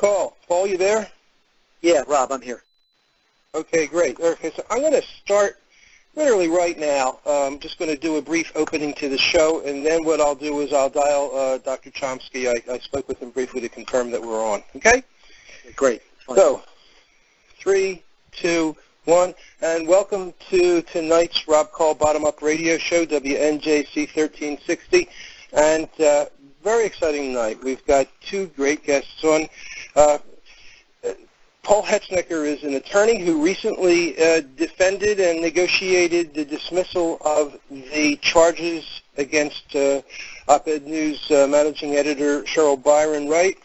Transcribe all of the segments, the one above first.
Kall. Paul, you there? Yeah, Rob, I'm here. Okay, great. Okay, so I'm going to start literally right now. I'm just going to do a brief opening to the show, and then what I'll do is I'll dial Dr. Chomsky. I spoke with him briefly to confirm that we're on. Okay? Great. So, 3, 2, 1, and welcome to tonight's Rob Kall Bottom-Up Radio Show, WNJC 1360, and very exciting night. We've got two great guests on. Paul Hetznecker is an attorney who recently defended and negotiated the dismissal of the charges against Op-Ed News managing editor Cheryl Byron Wright.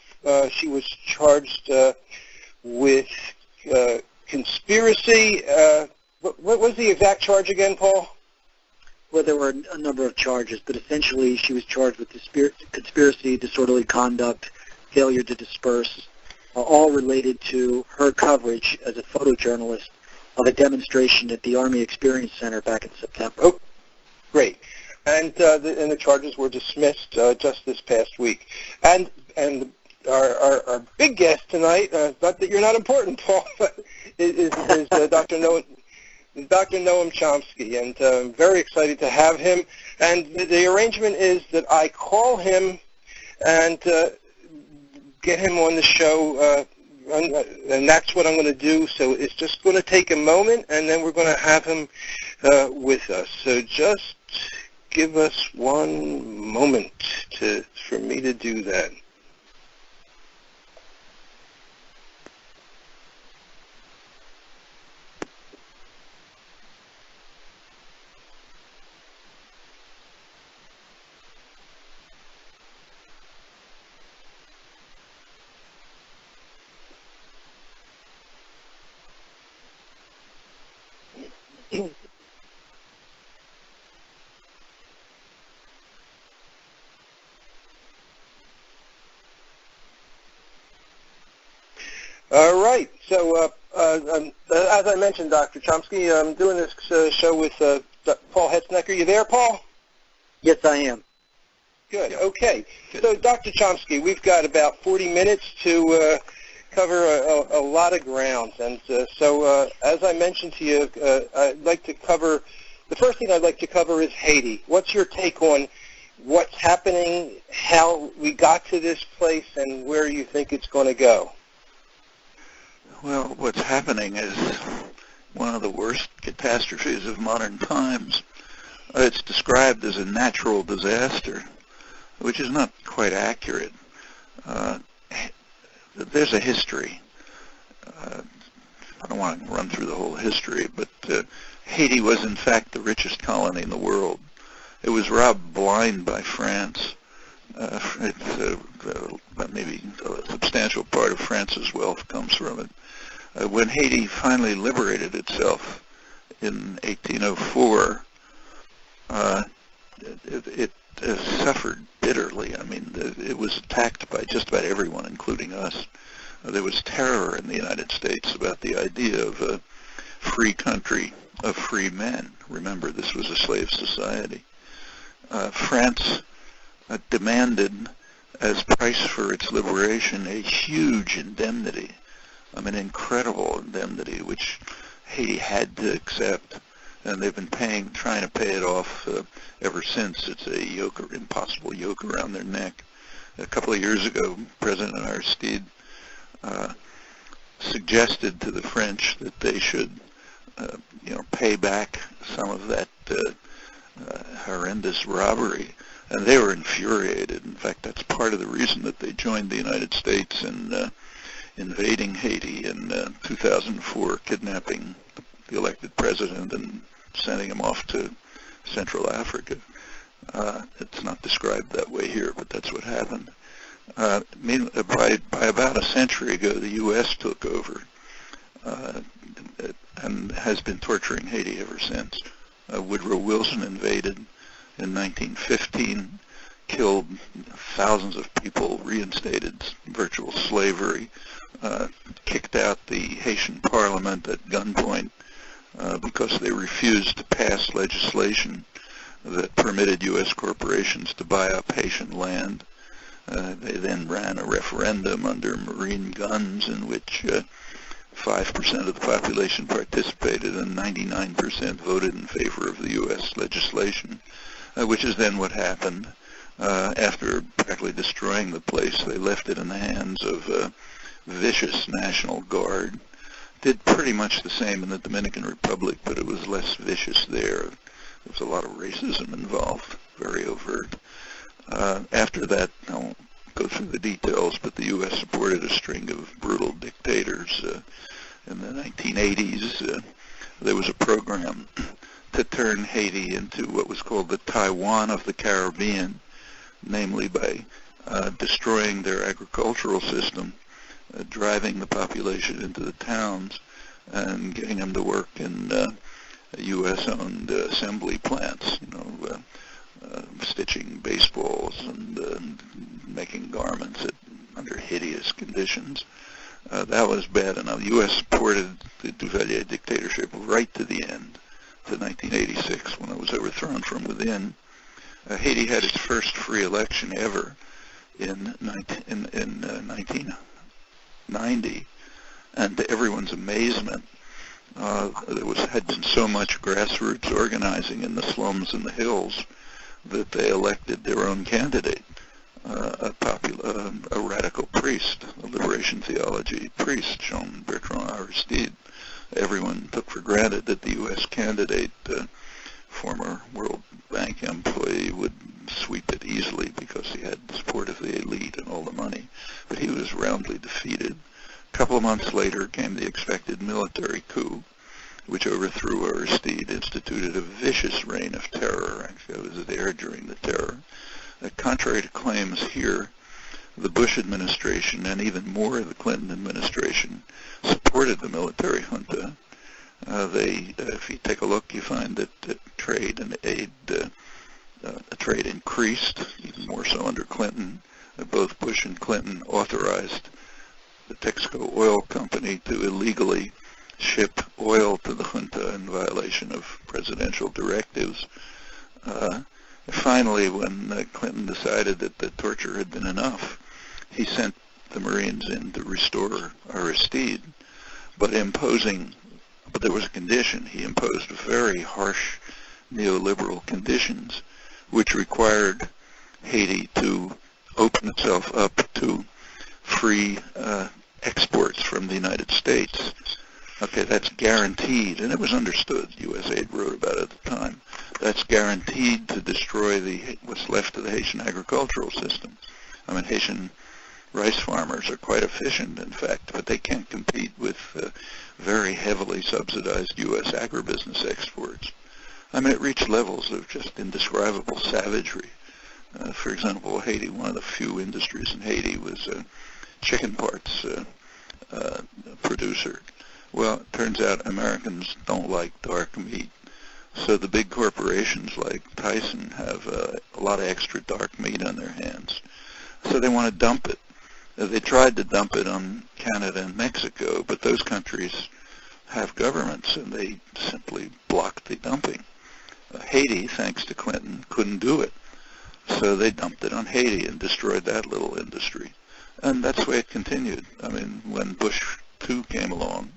She was charged with conspiracy. What was the exact charge again, Paul? Well, there were a number of charges, but essentially she was charged with conspiracy, disorderly conduct, failure to disperse, all related to her coverage as a photojournalist of a demonstration at the Army Experience Center back in September. Oh, great. And the charges were dismissed just this past week. And our big guest tonight, not that you're not important, Paul, but is Dr. Noam Chomsky, and I'm very excited to have him. And the arrangement is that I call him and get him on the show, and that's what I'm going to do. So it's just going to take a moment, and then we're going to have him with us. So just give us one moment for me to do that. All right. So as I mentioned, Dr. Chomsky, I'm doing this show with Paul Hetznecker. You there, Paul? Yes, I am. Good. Okay. So, Dr. Chomsky, we've got about 40 minutes to cover a lot of ground. And so as I mentioned to you, I'd like to cover, the first thing I'd like to cover is Haiti. What's your take on what's happening, how we got to this place, and where you think it's going to go? Well, what's happening is one of the worst catastrophes of modern times. It's described as a natural disaster, which is not quite accurate. There's a history. I don't want to run through the whole history, but Haiti was in fact the richest colony in the world. It was robbed blind by France. Maybe a substantial part of France's wealth comes from it. When Haiti finally liberated itself in 1804, it suffered bitterly. I mean, it was attacked by just about everyone, including us. There was terror in the United States about the idea of a free country of free men. Remember, this was a slave society. France demanded, as price for its liberation, a huge indemnity. An incredible indemnity, which Haiti had to accept, and they've been trying to pay it off ever since. It's a impossible yoke around their neck. A couple of years ago, President Aristide suggested to the French that they should, pay back some of that horrendous robbery, and they were infuriated. In fact, that's part of the reason that they joined the United States in invading Haiti in 2004, kidnapping the elected president and sending him off to Central Africa. It's not described that way here, but that's what happened. By about a century ago, the U.S. took over and has been torturing Haiti ever since. Woodrow Wilson invaded in 1915, killed thousands of people, reinstated virtual slavery, kicked out the Haitian parliament at gunpoint because they refused to pass legislation that permitted U.S. corporations to buy up Haitian land. They then ran a referendum under Marine guns in which 5% of the population participated and 99% voted in favor of the U.S. legislation, which is then what happened. After practically destroying the place, they left it in the hands of a vicious National Guard. Did pretty much the same in the Dominican Republic, but it was less vicious there. There was a lot of racism involved, very overt. After that, I won't go through the details, but the U.S. supported a string of brutal dictators. In the 1980s, there was a program to turn Haiti into what was called the Taiwan of the Caribbean, namely by destroying their agricultural system, driving the population into the towns, and getting them to work in U.S.-owned assembly plants, stitching baseballs and making garments under hideous conditions. That was bad enough. The U.S. supported the Duvalier dictatorship right to the end, to 1986, when it was overthrown from within. Haiti had its first free election ever in 1990, and to everyone's amazement, there had been so much grassroots organizing in the slums and the hills that they elected their own candidate, a radical priest, a liberation theology priest, Jean-Bertrand Aristide. Everyone took for granted that the U.S. candidate, former World Bank employee, would sweep it easily because he had the support of the elite and all the money. But he was roundly defeated. A couple of months later came the expected military coup, which overthrew Aristide, instituted a vicious reign of terror. Actually, I was there during the terror. Contrary to claims here, the Bush administration and even more the Clinton administration supported the military junta. If you take a look, you find that trade and aid trade increased, even more so under Clinton. Both Bush and Clinton authorized the Texaco Oil Company to illegally ship oil to the junta in violation of presidential directives. Finally, when Clinton decided that the torture had been enough, he sent the Marines in to restore Aristide, but there was a condition. He imposed very harsh neoliberal conditions, which required Haiti to open itself up to free exports from the United States. Okay, that's guaranteed, and it was understood. USAID wrote about it at the time. That's guaranteed to destroy what's left of the Haitian agricultural system. I mean, Haitian rice farmers are quite efficient, in fact, but they can't compete with very heavily subsidized U.S. agribusiness exports. I mean, it reached levels of just indescribable savagery. For example, Haiti, one of the few industries in Haiti was a chicken parts producer. Well, it turns out Americans don't like dark meat. So the big corporations like Tyson have a lot of extra dark meat on their hands. So they want to dump it. They tried to dump it on Canada and Mexico, but those countries have governments, and they simply blocked the dumping. Haiti, thanks to Clinton, couldn't do it. So they dumped it on Haiti and destroyed that little industry. And that's the way it continued. I mean, when Bush II came along,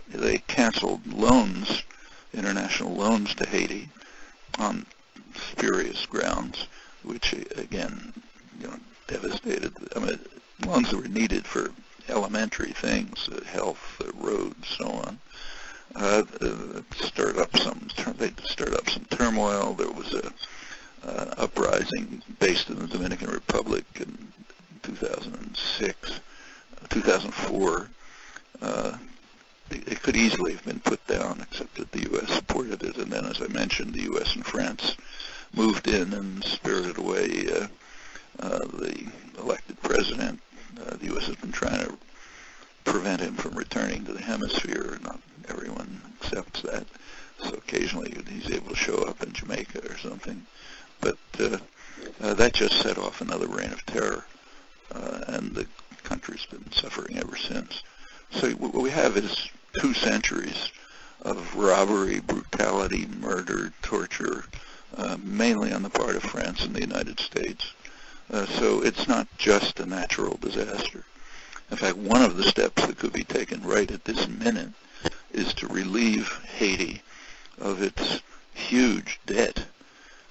they canceled loans, international loans to Haiti on spurious grounds, which again, devastated. I mean, loans that were needed for elementary things, health, roads, so on. They stirred up some turmoil. There was a uprising based in the Dominican Republic in 2004. It could easily have been put down, except that the U.S. supported it. And then, as I mentioned, the U.S. and France moved in and spirited away the elected president. The U.S. has been trying to prevent him from returning to the hemisphere. Not everyone accepts that. So occasionally he's able to show up in Jamaica or something. But that just set off another reign of terror, and the country's been suffering ever since. So what we have is 2 centuries of robbery, brutality, murder, torture, mainly on the part of France and the United States. So it's not just a natural disaster. In fact, one of the steps that could be taken right at this minute is to relieve Haiti of its huge debt,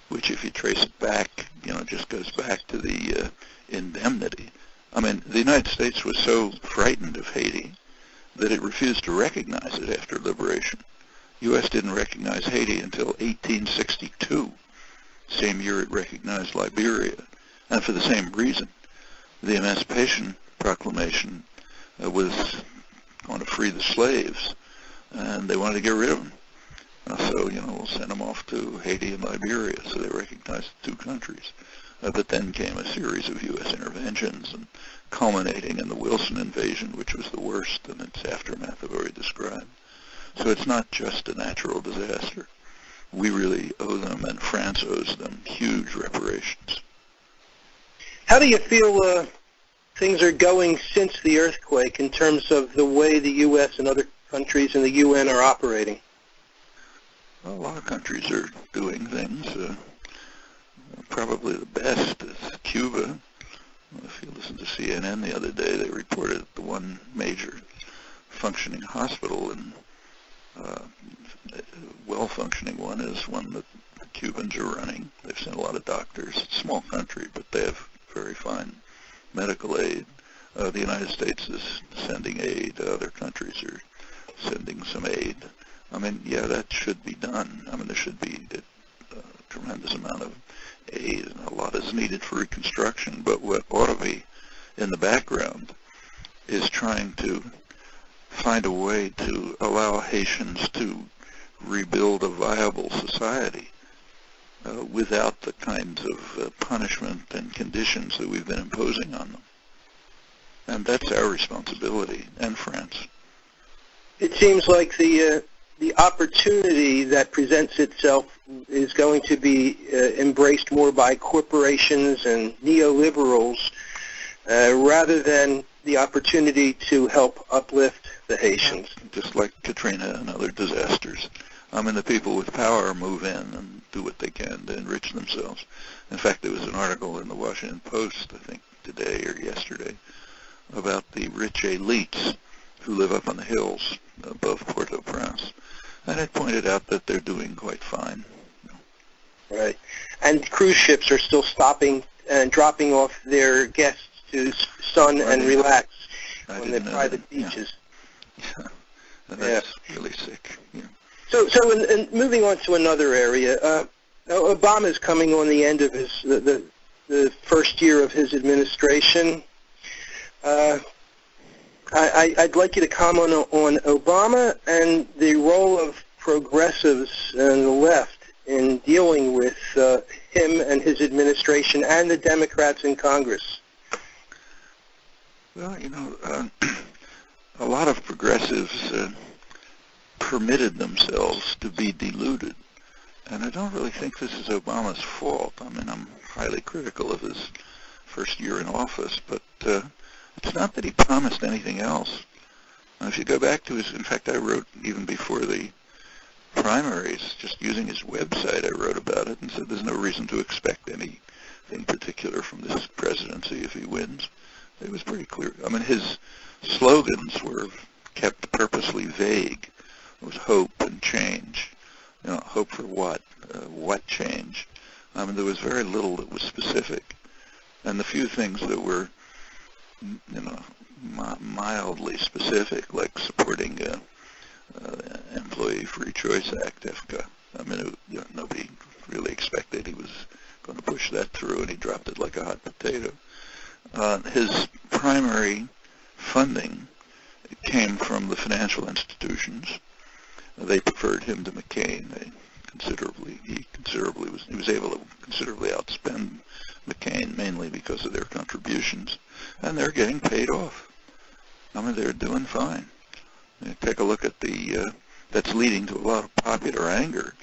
which if you trace it back, just goes back to the indemnity. I mean, the United States was so frightened of Haiti that it refused to recognize it after liberation. The U.S. didn't recognize Haiti until 1862, same year it recognized Liberia, and for the same reason. The Emancipation Proclamation was going to free the slaves, and they wanted to get rid of them. So, we'll send them off to Haiti and Liberia, so they recognized the two countries. But then came a series of U.S. interventions, and culminating in the Wilson invasion, which was the worst, and its aftermath I've already described. So it's not just a natural disaster. We really owe them, and France owes them, huge reparations. How do you feel things are going since the earthquake in terms of the way the U.S. and other countries and the UN are operating? Well, a lot of countries are doing things. Probably the best is Cuba. If you listen to CNN the other day, they reported the one major functioning hospital, and well-functioning one is one that the Cubans are running. They've sent a lot of doctors. It's a small country, but they have very fine medical aid. The United States is sending aid. Other countries are sending some aid. I mean, yeah, that should be done. I mean, there should be a tremendous amount of aid, and a lot is needed for reconstruction. But what ought to be in the background is trying to find a way to allow Haitians to rebuild a viable society without the kinds of punishment and conditions that we've been imposing on them. And that's our responsibility, and France. It seems like the opportunity that presents itself is going to be embraced more by corporations and neoliberals rather than the opportunity to help uplift the Haitians. Just like Katrina and other disasters. I mean, the people with power move in and do what they can to enrich themselves. In fact, there was an article in the Washington Post, I think today or yesterday, about the rich elites who live up on the hills above Port-au-Prince. And it pointed out that they're doing quite fine. Right. And cruise ships are still stopping and dropping off their guests to sun and relax on their private beaches. Yeah. That's really sick. Yeah. So in moving on to another area, Obama's coming on the end of his the first year of his administration. I'd like you to comment on Obama and the role of progressives and the left in dealing with him and his administration and the Democrats in Congress. Well, a lot of progressives permitted themselves to be deluded. And I don't really think this is Obama's fault. I mean, I'm highly critical of his first year in office, but it's not that he promised anything else. If you go back to in fact, I wrote even before the primaries, just using his website, I wrote about it and said there's no reason to expect anything particular from this presidency if he wins. It was pretty clear. I mean, his slogans were kept purposely vague. It was hope and change. Hope for what? What change? I mean, there was very little that was specific. And the few things that were, mildly specific, like supporting Employee Free Choice Act, EFCA. I mean, nobody really expected he was going to push that through, and he dropped it like a hot potato. His primary funding came from the financial institutions. They preferred him to McCain. He was able to considerably outspend McCain, mainly because of their contributions, and they're getting paid off. I mean, they're doing fine. Take a look at that's leading to a lot of popular anger,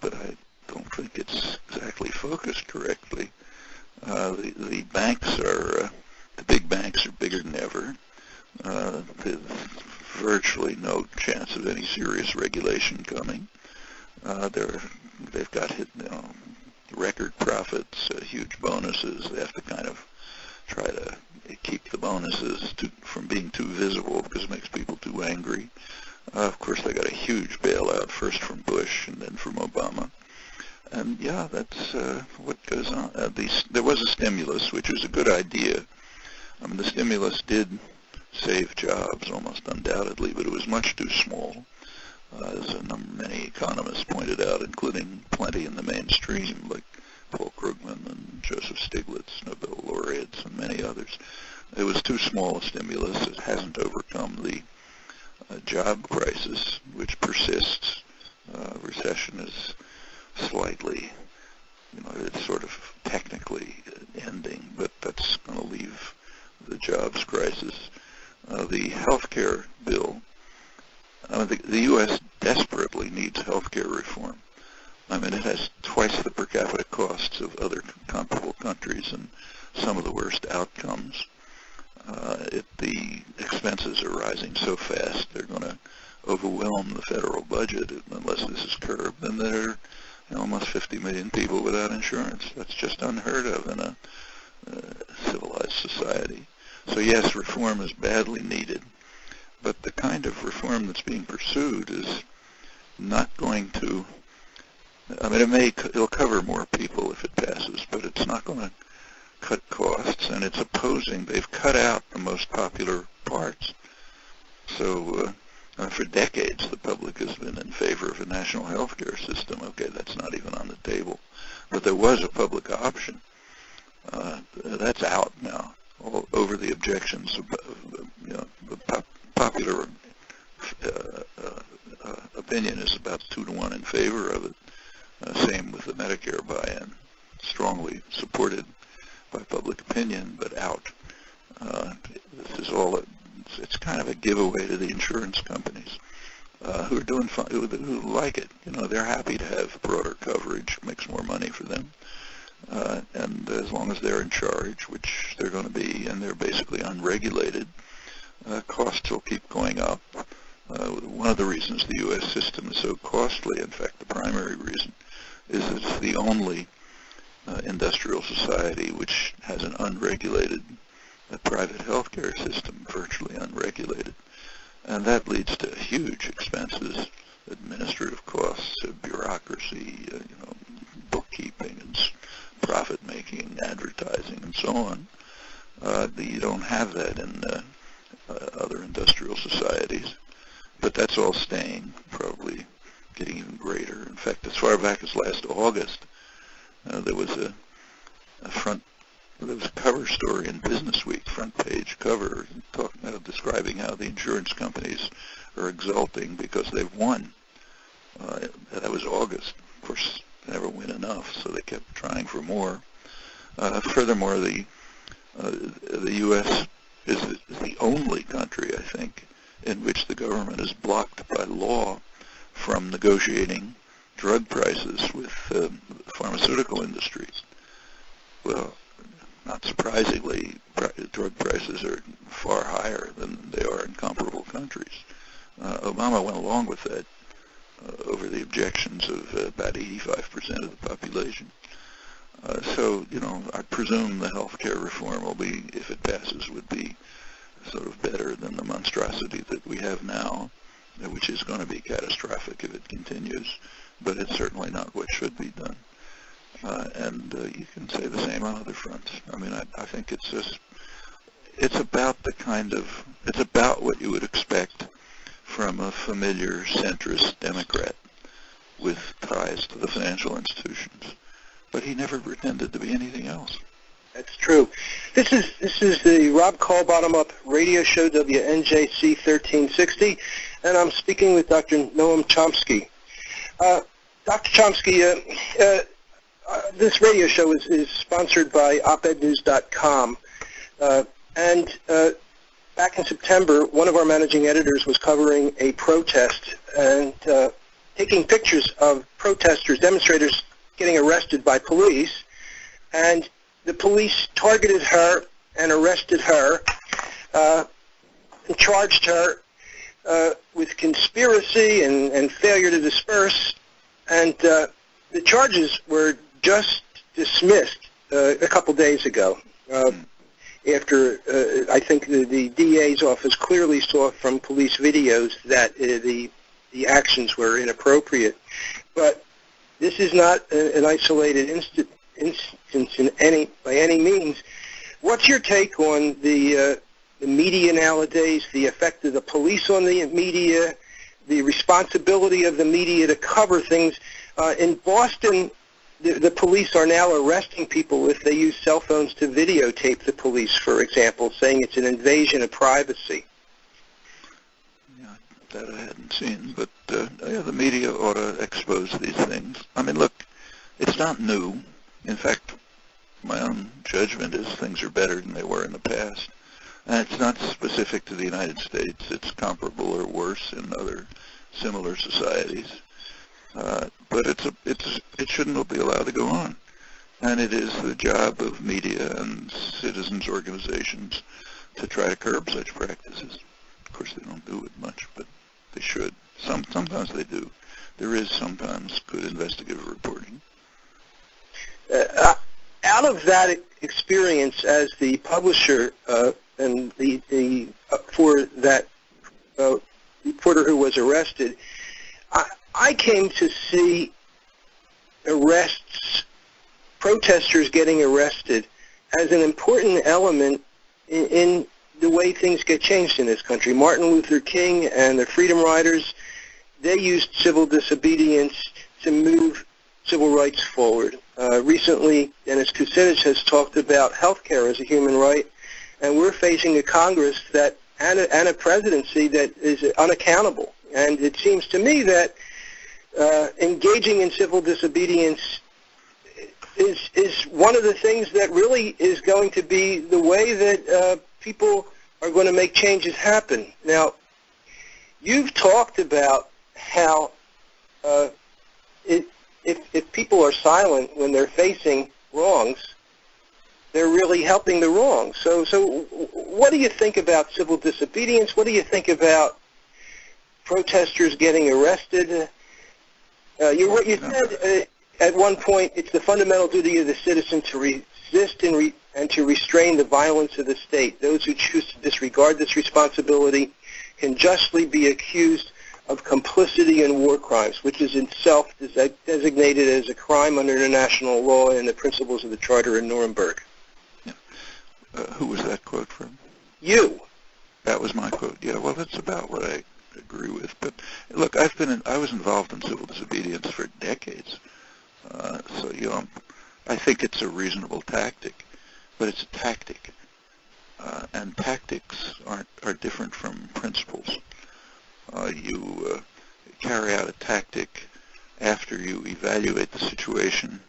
but I don't think it's exactly focused correctly. The banks the big banks are bigger than ever. There's virtually no chance of any serious regulation coming. They've got record profits, huge bonuses. They have to kind of try to keep the bonuses from being too visible because it makes people too angry. Of course, they got a huge bailout, first from Bush and then from Obama. And yeah, that's what goes on. There was a stimulus, which was a good idea. I mean, the stimulus did save jobs, almost undoubtedly, but it was much too small. As many economists pointed out, including plenty in the mainstream, like Paul Krugman and Joseph Stiglitz, Nobel laureates, and many others. It was too small a stimulus. It hasn't overcome the job crisis, which persists. Recession is slightly, it's sort of technically ending, but that's going to leave the jobs crisis. The health care bill, the U.S. desperately needs health care reform. I mean, it has twice the per capita costs of other comparable countries and some of the worst outcomes. The expenses are rising so fast, they're going to overwhelm the federal budget unless this is curbed. And there are almost 50 million people without insurance. That's just unheard of in a civilized society. So yes, reform is badly needed, but the kind of reform that's being pursued is not going to, it'll cover more people if it passes, but it's not going to cut costs, and they've cut out the most popular parts. So for decades, the public has been in favor of a national health care system. Okay, that's not even on the table. But there was a public option. That's out now, all over the objections of the popular opinion is about 2-to-1 in favor of it. Same with the Medicare buy-in, strongly supported by public opinion, but out. This is all. It's kind of a giveaway to the insurance companies who are doing fine, who like it. They're happy to have broader coverage, makes more money for them, and as long as they're in charge, which they're going to be, and they're basically unregulated, costs will keep going up. One of the reasons the U.S. system is so costly, in fact, the primary reason, is it's the only industrial society which has an unregulated private healthcare system, virtually unregulated. And that leads to huge expenses, administrative costs, bureaucracy, bookkeeping, and profit-making, advertising, and so on. You don't have that in other industrial societies. But that's all staying, probably getting even greater. In fact, as far back as last August, there was a cover story in Business Week, front page cover, describing how the insurance companies are exulting because they've won. That was August. Of course, they never win enough, so they kept trying for more. Furthermore, the U.S. is the only country, I think, in which the government is blocked by law from negotiating drug prices with pharmaceutical industries. Well, not surprisingly, drug prices are far higher than they are in comparable countries. Obama went along with that over the objections of about 85% of the population. So, I presume the health care reform will be, if it passes, would be sort of better than the monstrosity that we have now, which is going to be catastrophic if it continues, but it's certainly not what should be done. And you can say the same on other fronts. I think it's about it's about what you would expect from a familiar centrist Democrat with ties to the financial institutions. But he never pretended to be anything else. That's true. This is the Rob Kall Bottom Up radio show, WNJC 1360, and I'm speaking with Dr. Noam Chomsky. Dr. Chomsky, this radio show is sponsored by opednews.com, and back in September, one of our managing editors was covering a protest and taking pictures of protesters, demonstrators getting arrested by police, and the police targeted her and arrested her and charged her with conspiracy and failure to disperse, and the charges were just dismissed a couple days ago. After I think the DA's office clearly saw from police videos that the actions were inappropriate. But this is not an isolated instance by any means. What's your take on the media nowadays, the effect of the police on the media, the responsibility of the media to cover things? In Boston, the police are now arresting people if they use cell phones to videotape the police, for example, saying it's an invasion of privacy. Yeah, that I hadn't seen, but yeah, the media ought to expose these things. I mean, look, it's not new. In fact, my own judgment is things are better than they were in the past. And it's not specific to the United States. It's comparable or worse in other similar societies. But it shouldn't be allowed to go on. And it is the job of media and citizens organizations to try to curb such practices. Of course, they don't do it much, but they should. Sometimes they do. There is sometimes good investigative reporting. Out of that experience as the publisher and for that reporter who was arrested, I came to see arrests, protesters getting arrested, as an important element in the way things get changed in this country. Martin Luther King and the Freedom Riders, they used civil disobedience to move civil rights forward. Recently, Dennis Kucinich has talked about health care as a human right, and we're facing a Congress and a presidency that is unaccountable. And it seems to me that engaging in civil disobedience is one of the things that really is going to be the way that people are going to make changes happen. Now, you've talked about how if people are silent when they're facing wrongs, they're really helping the wrong. So what do you think about civil disobedience? What do you think about protesters getting arrested? You said at one point it's the fundamental duty of the citizen to resist and to restrain the violence of the state. Those who choose to disregard this responsibility can justly be accused of complicity in war crimes, which is itself designated as a crime under international law and the principles of the Charter in Nuremberg. Yeah. Who was that quote from? You. That was my quote. Yeah, well, that's about what I agree with. But look, I was involved in civil disobedience for decades. So, I think it's a reasonable tactic, but it's a tactic. And tactics are different from principles. You carry out a tactic after you evaluate the situation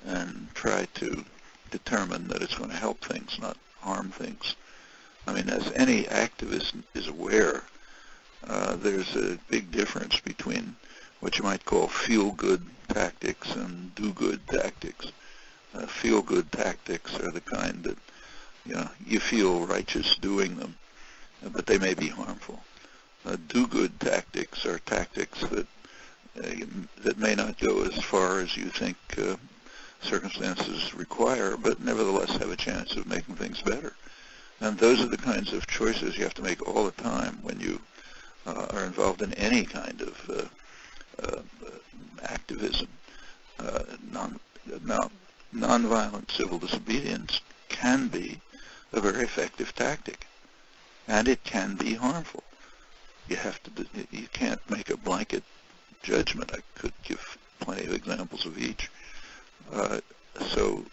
and try to determine that it's going to help things, not harm things. I mean, as any activist is aware, there's a big difference between what you might call feel-good tactics and do-good tactics. Feel-good tactics are the kind that, you feel righteous doing them, but they may be harmful. Do-good tactics are tactics that may not go as far as you think circumstances require, but nevertheless have a chance of making things better. And those are the kinds of choices you have to make all the time when you are involved in any kind of activism. Nonviolent civil disobedience can be a very effective tactic, and it can be harmful. You can't make a blanket judgment. I could give plenty of examples of each. So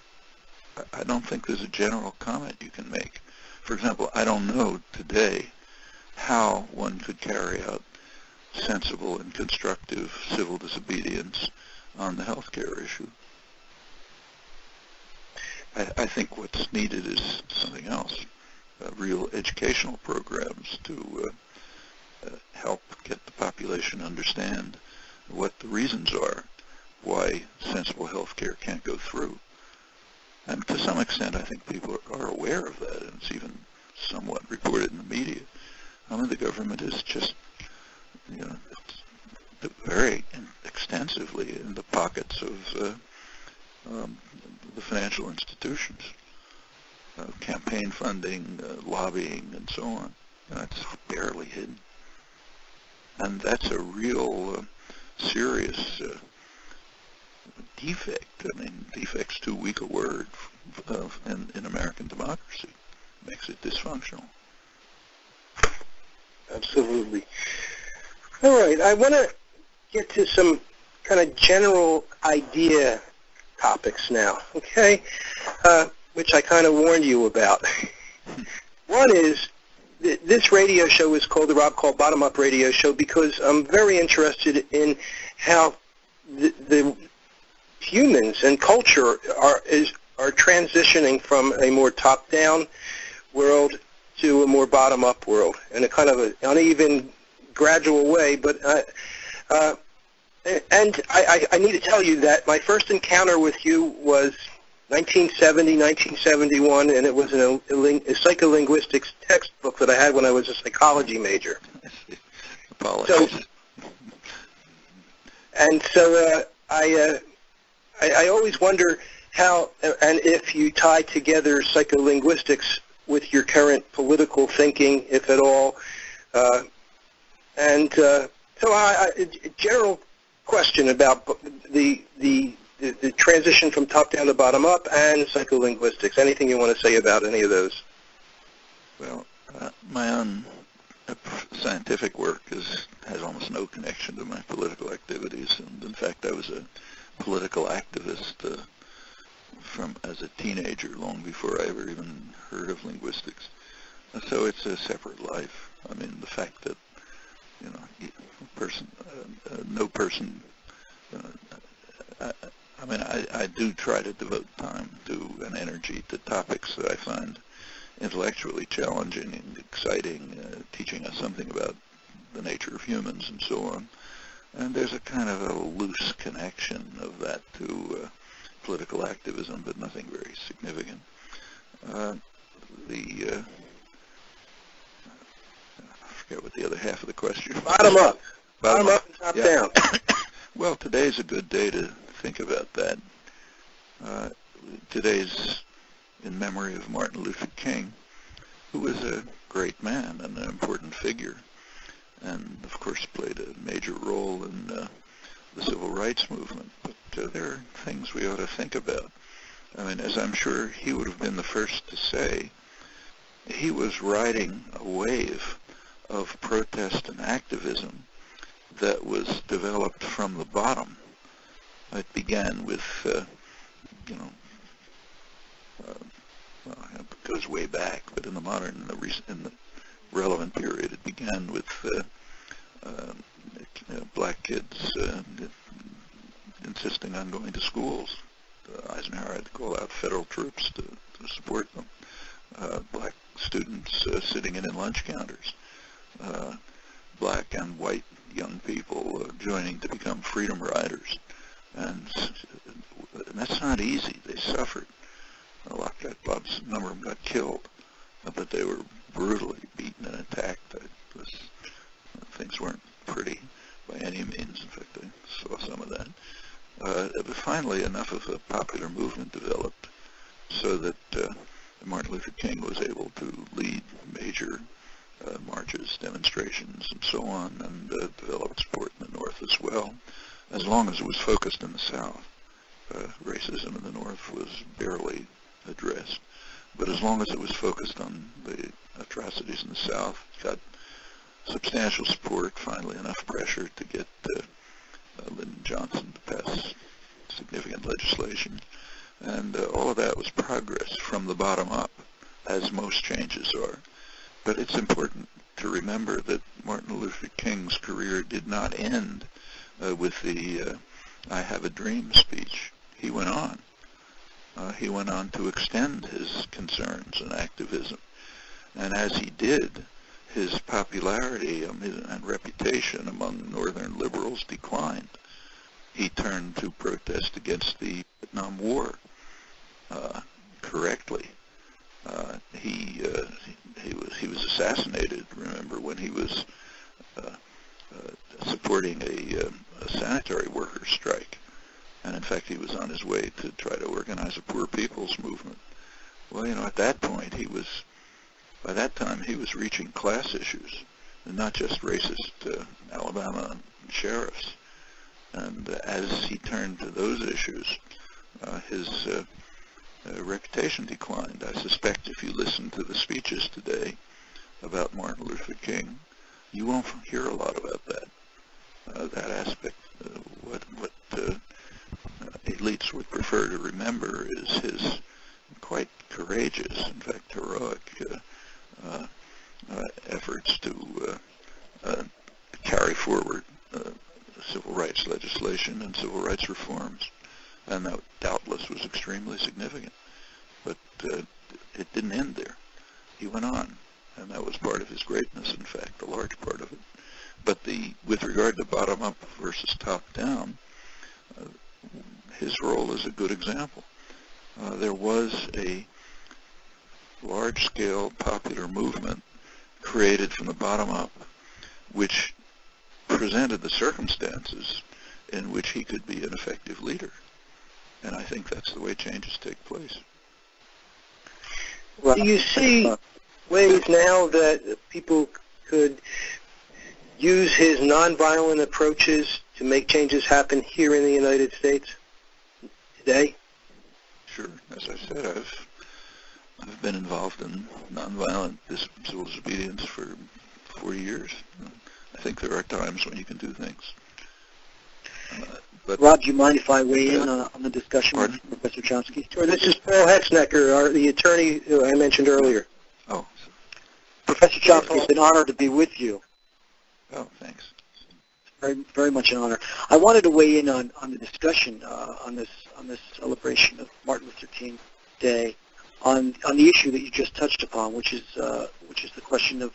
I don't think there's a general comment you can make. For example, I don't know today how one could carry out sensible and constructive civil disobedience on the health care issue. I think what's needed is something else, real educational programs to help get the population understand what the reasons are why sensible health care can't go through. And to some extent, I think people are aware of that, and it's even somewhat reported in the media. I mean, the government is just, very extensively in the pockets of the financial institutions, campaign funding, lobbying, and so on. That's barely hidden. And that's a real serious defect. I mean, defect's too weak a word in American democracy. Makes it dysfunctional. Absolutely. All right, I want to get to some kind of general idea topics now, okay, which I kind of warned you about. One is, this radio show is called the Rob Kall Bottom Up Radio Show because I'm very interested in how the humans and culture are transitioning from a more top-down world to a more bottom-up world in a kind of an uneven, gradual way. But and I need to tell you that my first encounter with you was 1970, 1971, and it was in a psycholinguistics textbook that I had when I was a psychology major. Apologies. So I always wonder how and if you tie together psycholinguistics with your current political thinking, if at all. So a general question about the transition from top down to bottom up and psycholinguistics. Anything you want to say about any of those? Well, my own scientific work has almost no connection to my political activities, and in fact I was a political activist as a teenager, long before I ever even heard of linguistics. So it's a separate life. I mean, the fact that no person. I do try to devote time to and energy to topics that I find intellectually challenging and exciting, teaching us something about the nature of humans and so on. And there's a kind of a loose connection of that to political activism, but nothing very significant. I forget what the other half of the question was. Bottom up. Bottom up and top down. Well, today's a good day to think about that. Today's in memory of Martin Luther King, who was a great man and an important figure, and of course played a major role in the civil rights movement. But there are things we ought to think about. I mean, as I'm sure he would have been the first to say, he was riding a wave of protest and activism that was developed from the bottom. It began with, it goes way back, but in the relevant period, it began with black kids insisting on going to schools. Eisenhower had to call out federal troops to support them. Black students sitting in lunch counters. Black and white young people joining to become freedom riders. And that's not easy. They suffered. A number of them got killed, but they were brutally beaten and attacked. Things weren't pretty by any means. In fact, I saw some of that. But finally, enough of a popular movement developed so that Martin Luther King was able to lead major marches, demonstrations, and so on, and developed support in the North as well, as long as it was focused in the South. Racism in the North was barely addressed, but as long as it was focused on the atrocities in the South, it got substantial support, finally enough pressure to get Lyndon Johnson to pass significant legislation, and all of that was progress from the bottom up, as most changes are. But it's important to remember that Martin Luther King's career did not end with the I Have a Dream speech. He went on. He went on to extend his concerns and activism. And as he did, his popularity and reputation among Northern liberals declined. He turned to protest against the Vietnam War correctly. He was assassinated, remember, when he was supporting a sanitary workers' strike. And in fact, he was on his way to try to organize a poor people's movement. Well, at that point, by that time, he was reaching class issues, and not just racist Alabama sheriffs. And as he turned to those issues, his reputation declined. I suspect if you listen to the speeches today about Martin Luther King, you won't hear a lot about that aspect. What elites would prefer to remember is his quite courageous, in fact heroic, efforts to carry forward civil rights legislation and civil rights reforms, and that doubtless was extremely significant. But it didn't end there. He went on, and that was part of his greatness, in fact, a large part of it. But with regard to bottom-up versus top-down, his role is a good example. There was a large-scale popular movement created from the bottom up, which presented the circumstances in which he could be an effective leader. And I think that's the way changes take place. Well, do you see ways now that people could use his nonviolent approaches to make changes happen here in the United States today? Sure. As I said, I've been involved in nonviolent civil disobedience for 40 years. I think there are times when you can do things. But Rob, do you mind if I weigh in on the discussion with Professor Chomsky? Sure. This is Paul Hetznecker, the attorney who I mentioned earlier. Oh. Professor Chomsky, it's an honor to be with you. Oh, thanks. Very, very much an honor. I wanted to weigh in on the discussion on this celebration of Martin Luther King Day, on the issue that you just touched upon, which is the question of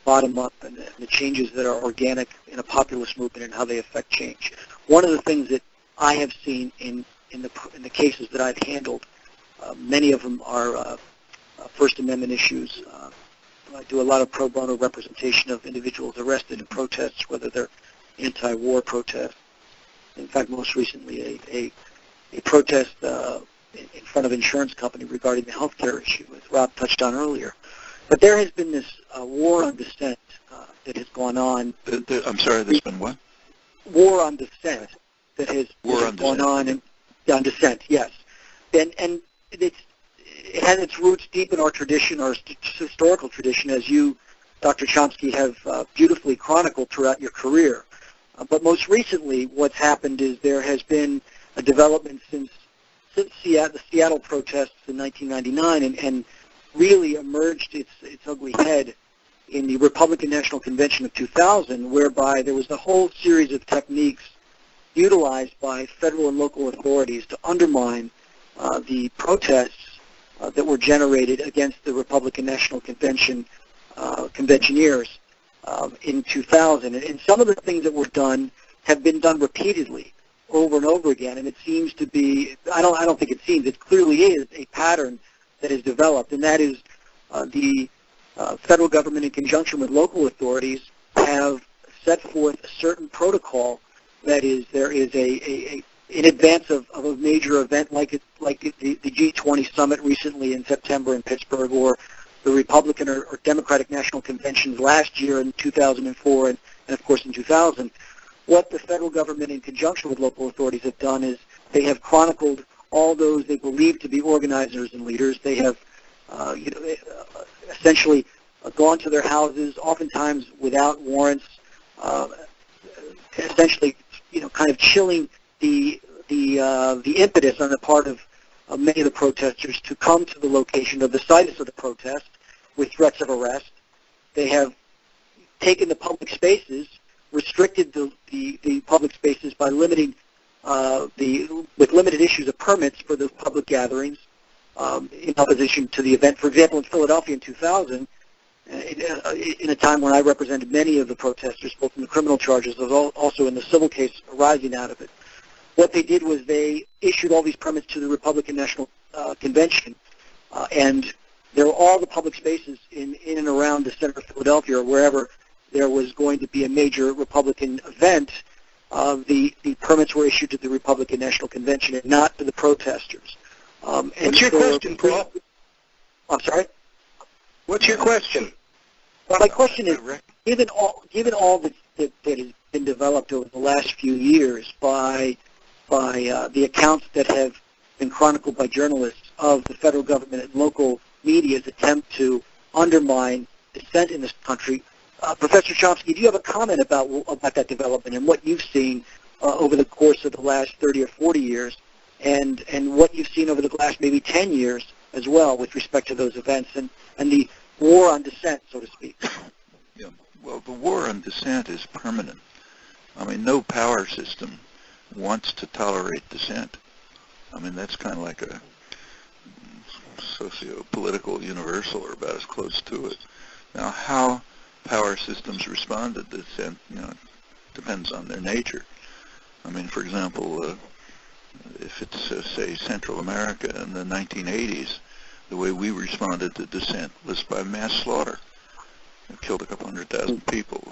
bottom up and the changes that are organic in a populist movement and how they affect change. One of the things that I have seen in the cases that I've handled, many of them are First Amendment issues. I do a lot of pro bono representation of individuals arrested in protests, whether they're anti-war protests. In fact, most recently, a protest in front of an insurance company regarding the health care issue, as Rob touched on earlier. But there has been this war on dissent that has gone on. I'm sorry, there's been what? War on dissent that has gone on on dissent, yes. And it has its roots deep in our tradition, our historical tradition, as you, Dr. Chomsky, have beautifully chronicled throughout your career. But most recently, what's happened is there has been a development since the Seattle protests in 1999 and really emerged its ugly head in the Republican National Convention of 2000, whereby there was a whole series of techniques utilized by federal and local authorities to undermine the protests that were generated against the Republican National Convention conventioneers in 2000. And some of the things that were done have been done repeatedly over and over again, and it seems to be, I don't think it seems, it clearly is a pattern that has developed, and that is the federal government in conjunction with local authorities have set forth a certain protocol that is, there is in advance of a major event like the G20 summit recently in September in Pittsburgh, or the Republican or Democratic National Conventions last year in 2004 and of course in 2000. What the federal government in conjunction with local authorities have done is they have chronicled all those they believe to be organizers and leaders. They have essentially gone to their houses, oftentimes without warrants, essentially kind of chilling the impetus on the part of many of the protesters to come to the location of the situs of the protest with threats of arrest. They have taken the public spaces, restricted the public spaces by limiting with limited issues of permits for the public gatherings in opposition to the event. For example, in Philadelphia in 2000, in a time when I represented many of the protesters, both in the criminal charges as also in the civil case arising out of it, what they did was they issued all these permits to the Republican National Convention, and there were all the public spaces in and around the center of Philadelphia or wherever there was going to be a major Republican event. the permits were issued to the Republican National Convention and not to the protesters. What's your question, Paul? I'm sorry? What's your question? My question is, given all that has been developed over the last few years by the accounts that have been chronicled by journalists of the federal government and local media's attempt to undermine dissent in this country, Professor Chomsky, do you have a comment about that development and what you've seen over the course of the last 30 or 40 years, and what you've seen over the last maybe 10 years as well with respect to those events and the war on dissent, so to speak? Yeah. Well, the war on dissent is permanent. I mean, no power system wants to tolerate dissent. I mean, that's kind of like a socio-political universal, or about as close to it. Now, how power systems respond to dissent, depends on their nature. I mean, for example, if it's, say, Central America in the 1980s, the way we responded to dissent was by mass slaughter. It killed a couple 100,000 people,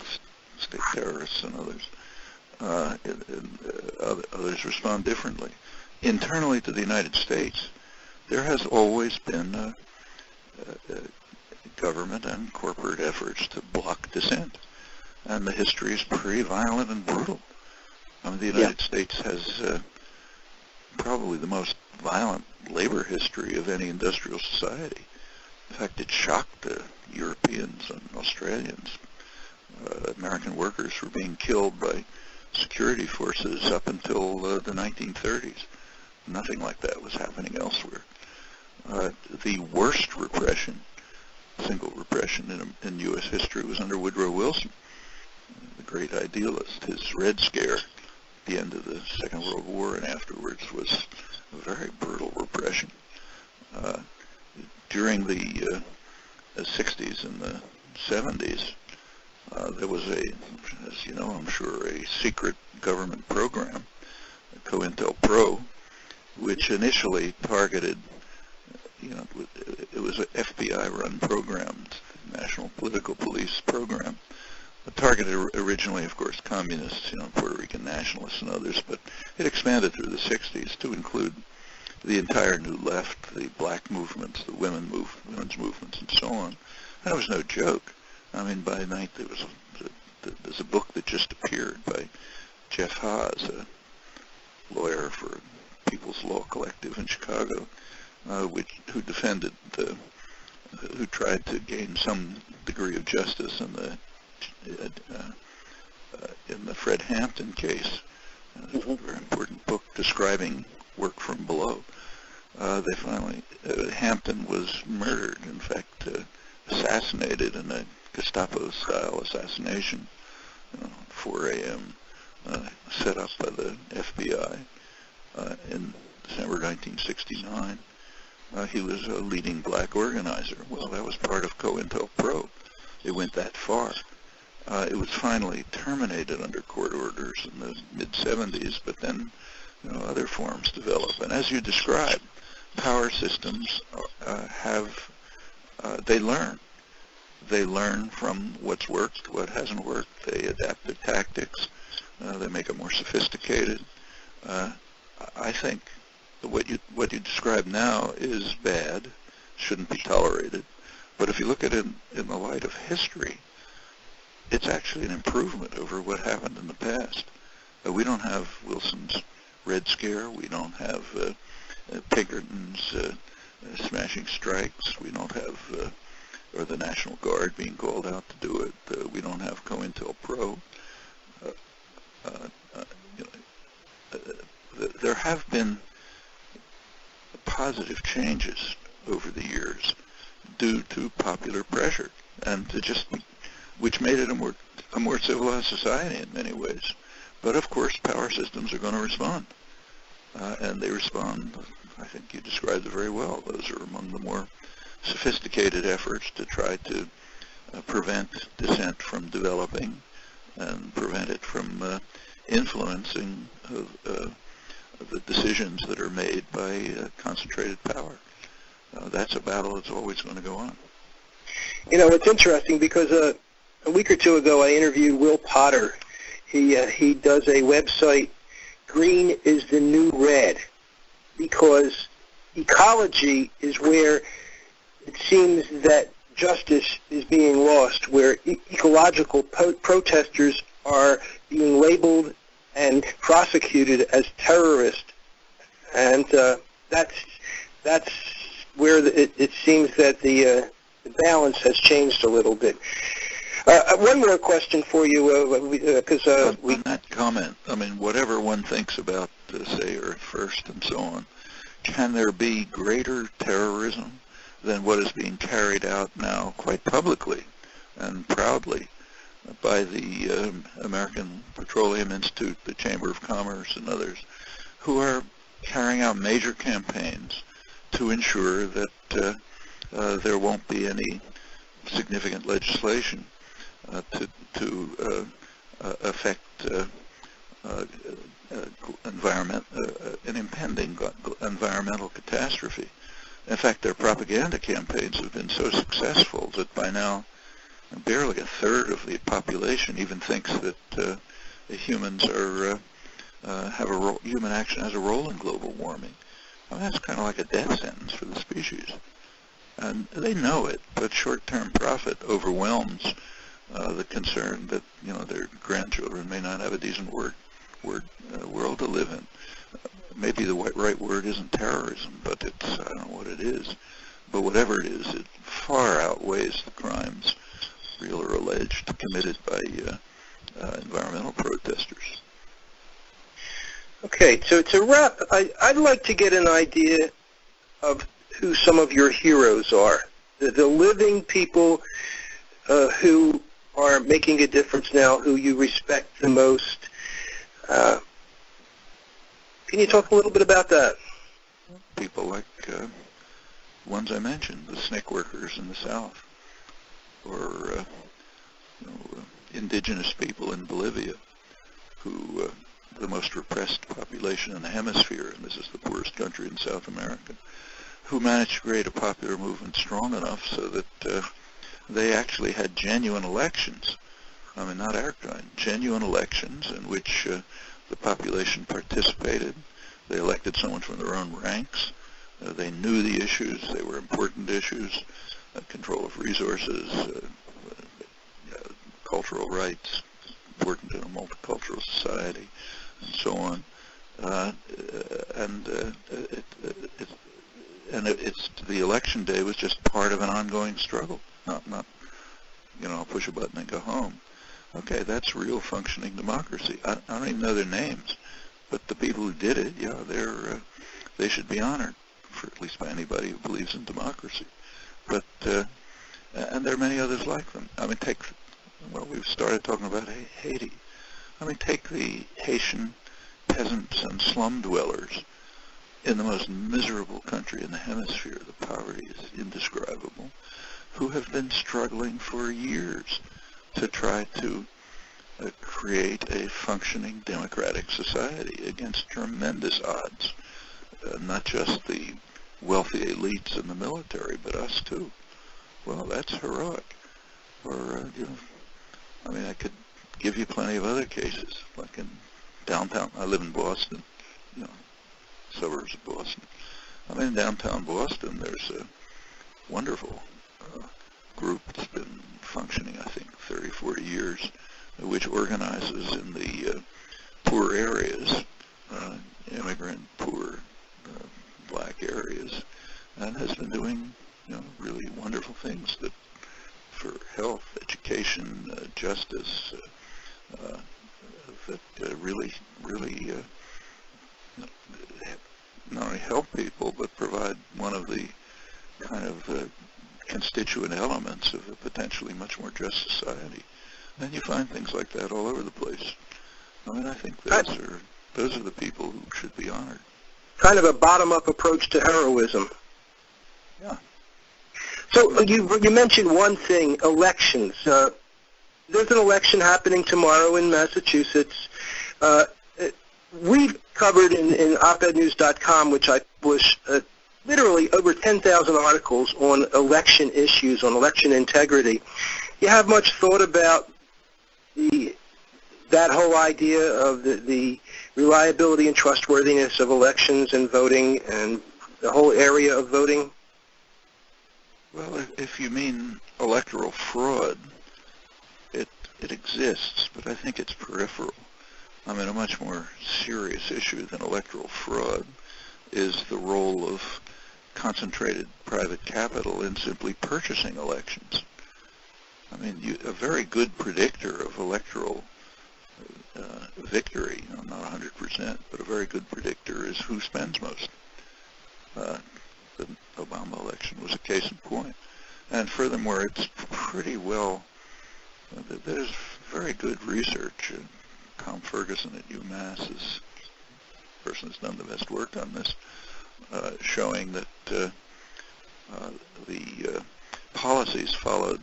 state terrorists and others. Others respond differently. Internally to the United States, there has always been government and corporate efforts to block dissent, and the history is pretty violent and brutal. I mean, the United States has probably the most violent labor history of any industrial society. In fact, it shocked Europeans and Australians. American workers were being killed by security forces up until the 1930s. Nothing like that was happening elsewhere. The worst repression, single repression in U.S. history, was under Woodrow Wilson, the great idealist. His Red Scare at the end of the Second World War and afterwards was a very brutal repression. During the 60s and the 70s, there was as you know, I'm sure, a secret government program, COINTELPRO, which initially targeted, it was an FBI-run program, National Political Police program. It targeted originally, of course, communists, Puerto Rican nationalists and others, but it expanded through the 60s to include the entire New Left, the black movements, the women's movements, and so on. And it was no joke. I mean, by night there's a book that just appeared by Jeff Haas, a lawyer for People's Law Collective in Chicago, who defended, who tried to gain some degree of justice in the Fred Hampton case. A very important book describing work from below. They finally, Hampton was murdered, in fact, assassinated in a Gestapo-style assassination, 4 a.m., set up by the FBI in December 1969. He was a leading black organizer. Well, that was part of COINTELPRO. It went that far. It was finally terminated under court orders in the mid-70s, but then other forms develop. And as you described, power systems they learn. They learn from what's worked, what hasn't worked. They adapt their tactics. They make it more sophisticated. I think what you describe now is bad, shouldn't be tolerated. But if you look at it in the light of history, it's actually an improvement over what happened in the past. We don't have Wilson's Red Scare. We don't have Pinkerton's smashing strikes. We don't have, or the National Guard being called out to do it. We don't have COINTELPRO. There have been positive changes over the years due to popular pressure, and which made it a more civilized society in many ways. But of course, power systems are going to respond, and they respond. I think you described it very well. Those are among the more sophisticated efforts to try to prevent dissent from developing and prevent it from influencing the decisions that are made by concentrated power. That's a battle that's always going to go on. It's interesting because a week or two ago I interviewed Will Potter he does a website, Green is the New Red, because ecology is where it seems that justice is being lost, where ecological protesters are being labeled and prosecuted as terrorists, and that's where it seems that the balance has changed a little bit. One more question for you, because on that comment, I mean, whatever one thinks about, say, Earth First and so on, can there be greater terrorism than what is being carried out now quite publicly and proudly by the American Petroleum Institute, the Chamber of Commerce, and others, who are carrying out major campaigns to ensure that there won't be any significant legislation to affect an impending environmental catastrophe. In fact, their propaganda campaigns have been so successful that by now barely a third of the population even thinks that humans are human action has a role in global warming. Well, that's kind of like a death sentence for the species, and they know it. But short-term profit overwhelms the concern that their grandchildren may not have a decent world to live in. Maybe the right word isn't terrorism, but I don't know what it is. But whatever it is, it far outweighs the crimes, real or alleged, committed by environmental protesters. Okay, so to wrap, I'd like to get an idea of who some of your heroes are, the living people who are making a difference now, who you respect the most. Can you talk a little bit about that? People like the ones I mentioned, the SNCC workers in the South, or indigenous people in Bolivia, who the most repressed population in the hemisphere, and this is the poorest country in South America, who managed to create a popular movement strong enough so that they actually had genuine elections. I mean, not our kind, genuine elections in which the population participated. They elected someone from their own ranks. They knew the issues. They were important issues, control of resources, cultural rights, important in a multicultural society, and so on. The election day was just part of an ongoing struggle, not I'll push a button and go home. Okay, that's real functioning democracy. I don't even know their names, but the people who did it, they should be honored, at least by anybody who believes in democracy. But and there are many others like them. I mean, we've started talking about Haiti. I mean, take the Haitian peasants and slum dwellers in the most miserable country in the hemisphere. The poverty is indescribable, who have been struggling for years to try to create a functioning democratic society against tremendous odds, not just the wealthy elites in the military, but us too. Well, that's heroic. Or, I could give you plenty of other cases, like in downtown. I live in Boston, suburbs of Boston. In downtown Boston, there's a wonderful group that's been functioning, I think, 30, 40 years, which organizes in the poor areas, immigrant, poor, black areas, and has been doing, really wonderful things that for health, education, justice, that really not only help people, but provide one of the kind of constituent elements of a potentially much more just society. And you find things like that all over the place. I think those are the people who should be honored. Kind of a bottom-up approach to heroism. Yeah. So you mentioned one thing, elections. There's an election happening tomorrow in Massachusetts. We've covered in opednews.com, which I publish literally over 10,000 articles on election issues, on election integrity. You have much thought about the that whole idea of the reliability and trustworthiness of elections and voting and the whole area of voting? Well, if you mean electoral fraud, it exists, but I think it's peripheral. I mean, a much more serious issue than electoral fraud is the role of concentrated private capital in simply purchasing elections. I mean, a very good predictor of electoral victory, not 100%, but a very good predictor is who spends most. The Obama election was a case in point. And furthermore, it's pretty well, there's very good research. Tom Ferguson at UMass is the person who's done the best work on this, showing that the policies followed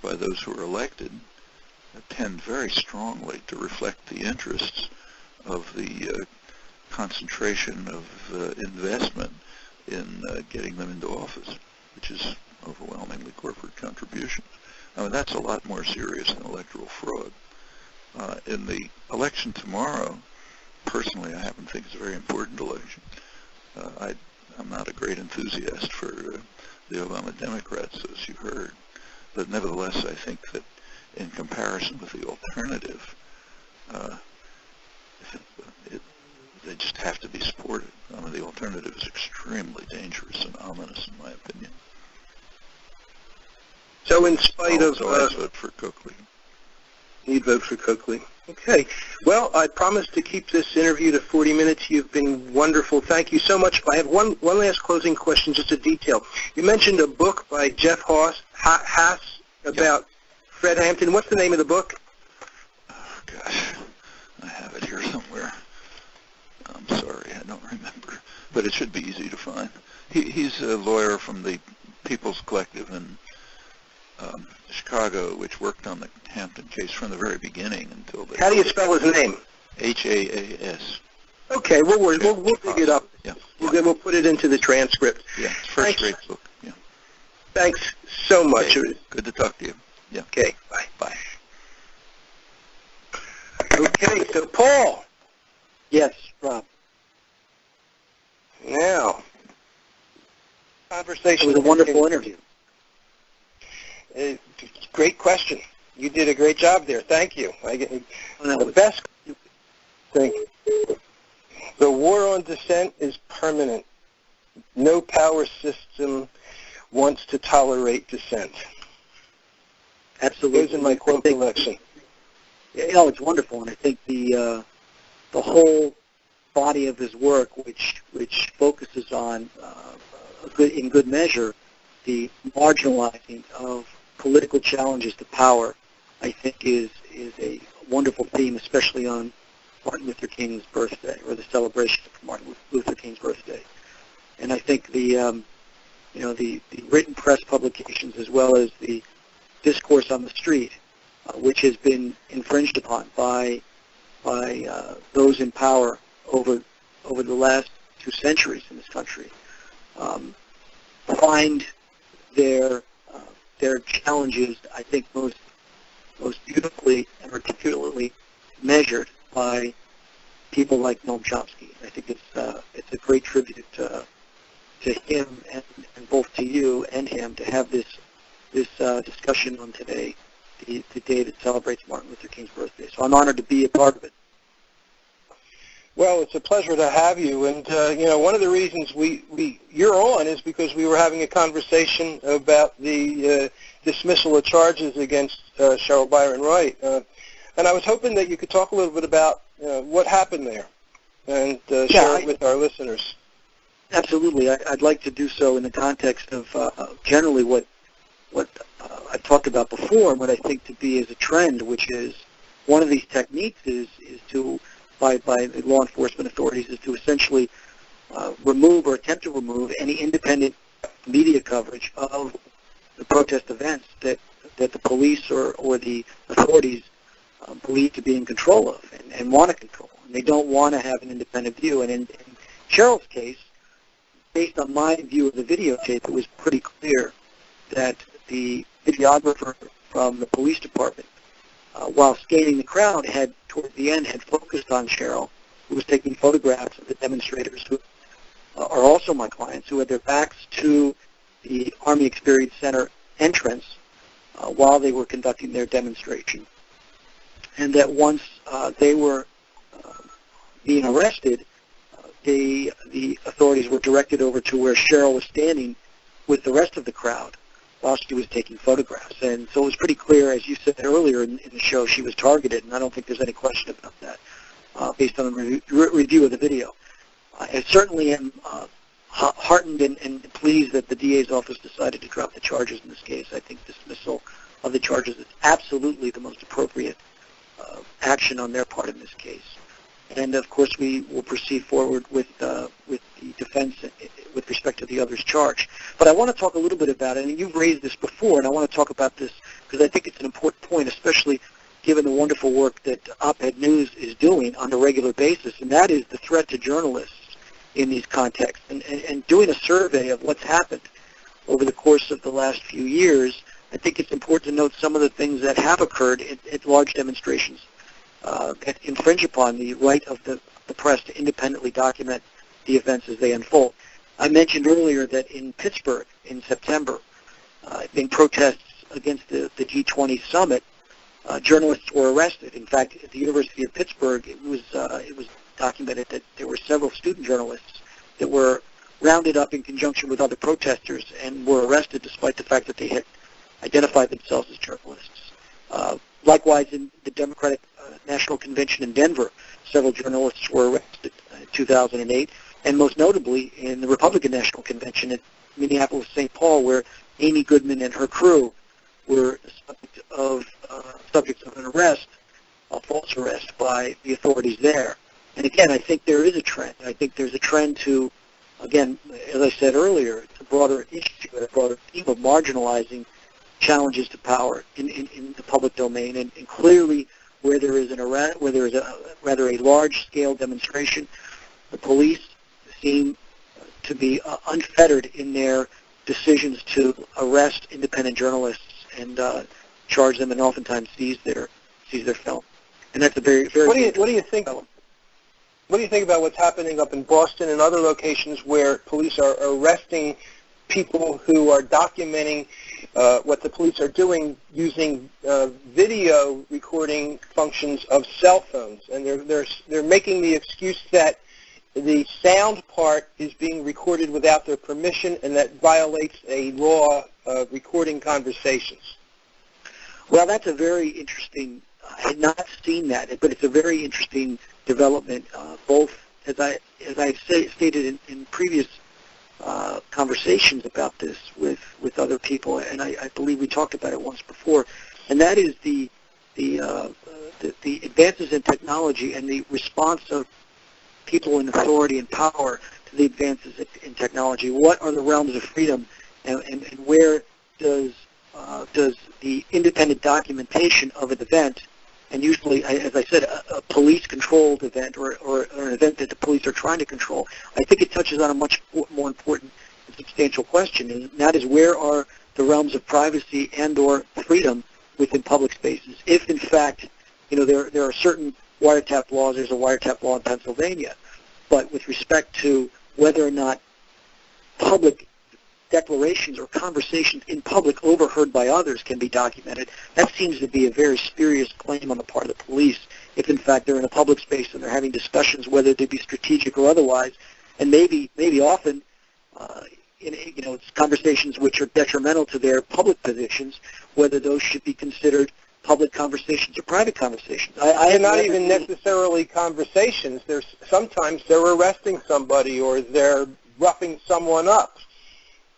by those who are elected tend very strongly to reflect the interests of the concentration of investment in getting them into office, which is overwhelmingly corporate contributions. I mean, that's a lot more serious than electoral fraud. In the election tomorrow, personally, I happen to think it's a very important election. I'm not a great enthusiast for the Obama Democrats, as you heard, but nevertheless, I think that in comparison with the alternative, they just have to be supported. I mean, the alternative is extremely dangerous and ominous, in my opinion. So in spite of... So I vote for Coakley. You'd vote for Coakley. Okay. Well, I promised to keep this interview to 40 minutes. You've been wonderful. Thank you so much. I have one last closing question, just a detail. You mentioned a book by Jeff Haas about Fred Hampton. What's the name of the book? Oh, gosh. I have it here somewhere. I'm sorry, I don't remember. But it should be easy to find. He's a lawyer from the People's Collective in Chicago, which worked on the Hampton case from the very beginning until they... How do you spell his name? H-A-A-S. Okay, we'll dig it up. Yeah. We'll put it into the transcript. Yeah, it's first-rate book. Yeah. Thanks so much. Okay. Good to talk to you. Yeah. Okay, bye. Bye. Okay, so Paul. Yes, Rob. Now, conversation. It was a wonderful interview. Great question. You did a great job there. Thank you. The best thing. The war on dissent is permanent. No power system wants to tolerate dissent. Absolutely. Those in my quote collection. Yeah, it's wonderful, and I think the whole body of his work, which focuses on, in good measure, the marginalizing of political challenges to power, I think is a wonderful theme, especially on Martin Luther King's birthday, or the celebration of Martin Luther King's birthday. And I think the written press publications, as well as the discourse on the street, which has been infringed upon by those in power over the last 2 centuries in this country, find their challenges, I think, most beautifully and articulately measured by people like Noam Chomsky. I think it's a great tribute to him and both to you and him to have this discussion on today, the day that celebrates Martin Luther King's birthday. So I'm honored to be a part of it. Well, it's a pleasure to have you, and one of the reasons you're on is because we were having a conversation about the dismissal of charges against Cheryl Byron Wright, and I was hoping that you could talk a little bit about what happened there and share it with our listeners. Absolutely, I'd like to do so in the context of generally what I've talked about before, and what I think to be as a trend, which is one of these techniques is to by the law enforcement authorities is to essentially remove or attempt to remove any independent media coverage of the protest events that the police or the authorities believe to be in control of and want to control. And they don't want to have an independent view. And in Cheryl's case, based on my view of the videotape, it was pretty clear that the videographer from the police department while scanning the crowd, had toward the end had focused on Cheryl, who was taking photographs of the demonstrators who are also my clients, who had their backs to the Army Experience Center entrance while they were conducting their demonstration. And that once they were being arrested, the authorities were directed over to where Cheryl was standing with the rest of the crowd while she was taking photographs. And so it was pretty clear, as you said earlier in the show, she was targeted, and I don't think there's any question about that based on the review of the video. I certainly am heartened and pleased that the DA's office decided to drop the charges in this case. I think dismissal of the charges is absolutely the most appropriate action on their part in this case. And of course, we will proceed forward with the defense with respect to the others charged. But I want to talk a little bit about it, and you've raised this before, and I want to talk about this because I think it's an important point, especially given the wonderful work that Op-Ed News is doing on a regular basis, and that is the threat to journalists in these contexts. And doing a survey of what's happened over the course of the last few years, I think it's important to note some of the things that have occurred at large demonstrations that infringe upon the right of the press to independently document the events as they unfold. I mentioned earlier that in Pittsburgh in September, in protests against the G20 summit, journalists were arrested. In fact, at the University of Pittsburgh, it was documented that there were several student journalists that were rounded up in conjunction with other protesters and were arrested despite the fact that they had identified themselves as journalists. Likewise, in the Democratic National Convention in Denver, several journalists were arrested in 2008, and most notably in the Republican National Convention at Minneapolis-St. Paul, where Amy Goodman and her crew were subjects of an arrest, a false arrest by the authorities there. And again, I think there is a trend. I think there's a trend to, again, as I said earlier, it's a broader issue, a broader theme of marginalizing challenges to power in the public domain, and clearly where there is a large-scale demonstration, the police seem to be unfettered in their decisions to arrest independent journalists and charge them, and oftentimes seize their film. And that's a very, very. What do you think? What do you think about what's happening up in Boston and other locations where police are arresting people who are documenting what the police are doing using video recording functions of cell phones, and they're making the excuse that the sound part is being recorded without their permission, and that violates a law of recording conversations? Well, that's a very interesting. I had not seen that, but it's a very interesting development. Both, as I've stated in previous conversations about this with other people, and I believe we talked about it once before, and that is the advances in technology and the response of people in authority and power to the advances in technology. What are the realms of freedom, and where does the independent documentation of an event, and usually, as I said, a police-controlled event or an event that the police are trying to control, I think it touches on a much more important and substantial question, and that is where are the realms of privacy and or freedom within public spaces. If, in fact, there are certain wiretap laws, there's a wiretap law in Pennsylvania, but with respect to whether or not public declarations or conversations in public overheard by others can be documented, that seems to be a very spurious claim on the part of the police. If in fact they're in a public space and they're having discussions, whether they be strategic or otherwise, and maybe often, it's conversations which are detrimental to their public positions, whether those should be considered public conversations or private conversations. They're not even necessarily conversations. Sometimes they're arresting somebody or they're roughing someone up,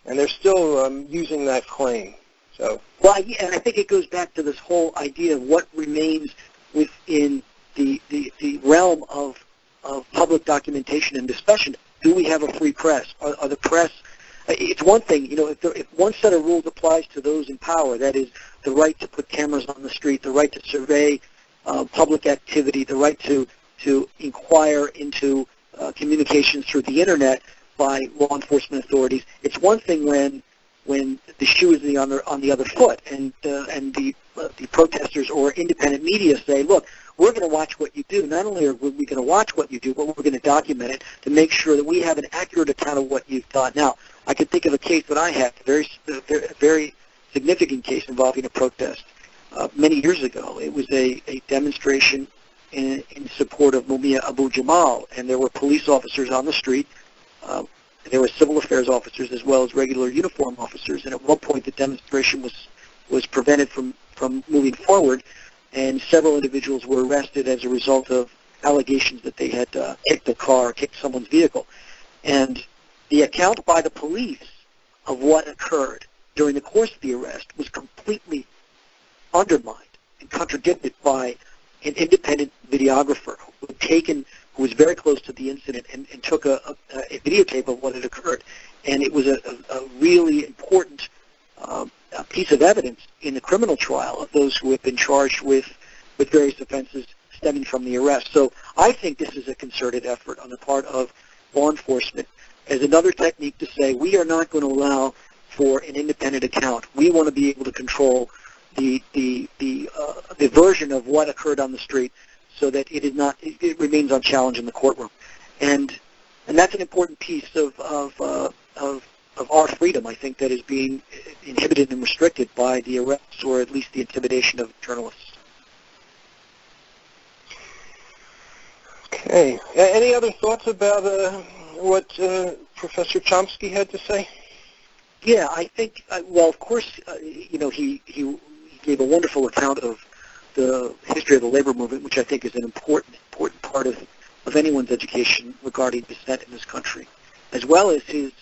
and they're still using that claim. So, well, and I think it goes back to this whole idea of what remains within the realm of public documentation and discussion. Do we have a free press? Are the press? It's one thing, if one set of rules applies to those in power, that is the right to put cameras on the street, the right to survey public activity, the right to inquire into communications through the internet by law enforcement authorities. It's one thing when when the shoe is on the other foot, and the protesters or independent media say, look, we're going to watch what you do. Not only are we going to watch what you do, but we're going to document it to make sure that we have an accurate account of what you've done. Now, I can think of a case that I had, a very significant case involving a protest many years ago. It was a demonstration in support of Mumia Abu Jamal, and there were police officers on the street. There were civil affairs officers as well as regular uniform officers, and at one point the demonstration was prevented from moving forward, and several individuals were arrested as a result of allegations that they had kicked a car, kicked someone's vehicle. And the account by the police of what occurred during the course of the arrest was completely undermined and contradicted by an independent videographer who was very close to the incident and took a videotape of what had occurred. And it was a really important piece of evidence in the criminal trial of those who have been charged with various offenses stemming from the arrest. So I think this is a concerted effort on the part of law enforcement as another technique to say we are not going to allow for an independent account. We want to be able to control the version of what occurred on the street so that it remains unchallenged in the courtroom. And that's an important piece of our freedom, I think, that is being inhibited and restricted by the arrests or at least the intimidation of journalists. Okay. Any other thoughts about what Professor Chomsky had to say? Yeah, I think, well, of course, he gave a wonderful account of the history of the labor movement, which I think is an important part of anyone's education regarding dissent in this country, as well as his